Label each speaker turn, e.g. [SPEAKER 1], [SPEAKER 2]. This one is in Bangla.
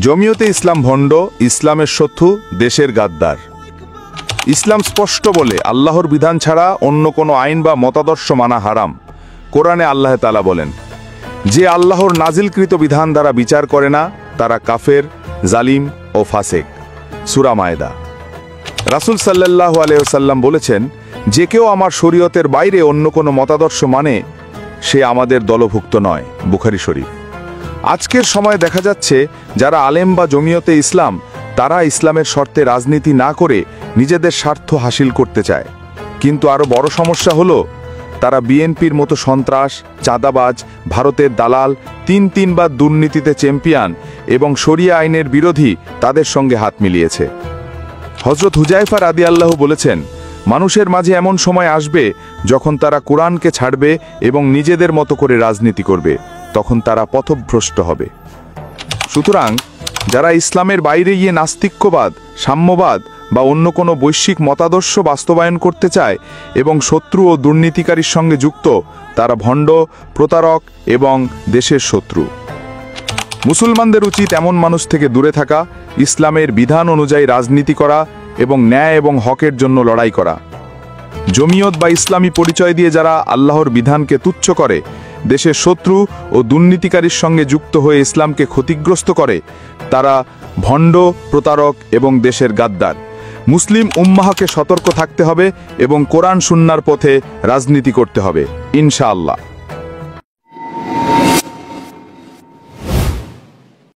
[SPEAKER 1] জমিয়তে ইসলাম ভণ্ড, ইসলামের শত্রু, দেশের গাদ্দার। ইসলাম স্পষ্ট বলে আল্লাহর বিধান ছাড়া অন্য কোনো আইন বা মতাদর্শ মানা হারাম। কোরআনে আল্লাহ তাআলা বলেন, যে আল্লাহর নাজিলকৃত বিধান দ্বারা বিচার করে না তারা কাফের, জালিম ও ফাসেক। সূরা মায়েদা। রাসূল সাল্লাল্লাহু আলাইহি ওয়াসাল্লাম বলেছেন, যে কেউ আমার শরীয়তের বাইরে অন্য কোনো মতাদর্শ মানে সে আমাদের দলভুক্ত নয়। বুখারী শরীফ। আজকের সময়ে দেখা যাচ্ছে যারা আলেম বা জমিয়তে ইসলাম, তারা ইসলামের শর্তে রাজনীতি না করে নিজেদের স্বার্থ হাসিল করতে চায়। কিন্তু আরও বড় সমস্যা হলো তারা বিএনপির মতো সন্ত্রাস, চাঁদাবাজ, ভারতের দালাল, তিনবার দুর্নীতিতে চ্যাম্পিয়ন এবং শরিয়া আইনের বিরোধী তাদের সঙ্গে হাত মিলিয়েছে। হযরত হুযায়ফা রাদিয়াল্লাহু বলেছেন, মানুষের মাঝে এমন সময় আসবে যখন তারা কোরআনকে ছাড়বে এবং নিজেদের মতো করে রাজনীতি করবে, তখন তারা পথভ্রষ্ট হবে। সুতরাং যারা ইসলামের বাইরে গিয়ে নাস্তিক্যবাদ, সাম্যবাদ বা অন্য কোনো বৈশ্বিক মতাদর্শ বাস্তবায়ন করতে চায় এবং শত্রু ও দুর্নীতিকারীর সঙ্গে যুক্ত, তারা ভণ্ড, প্রতারক এবং দেশের শত্রু। মুসলমানদের উচিত এমন মানুষ থেকে দূরে থাকা, ইসলামের বিধান অনুযায়ী রাজনীতি করা এবং ন্যায় এবং হকের জন্য লড়াই করা। জমিয়ত বা ইসলামী পরিচয় দিয়ে যারা আল্লাহর বিধানকে তুচ্ছ করে, দেশের শত্রু ও দুর্নীতিকারীর সঙ্গে যুক্ত হয়ে ইসলামকে ক্ষতিগ্রস্ত করে, তারা ভণ্ড, প্রতারক এবং দেশের গাদ্দার। মুসলিম উম্মাহকে সতর্ক থাকতে হবে এবং কোরআন সুন্নাহর পথে রাজনীতি করতে হবে, ইনশাআল্লাহ।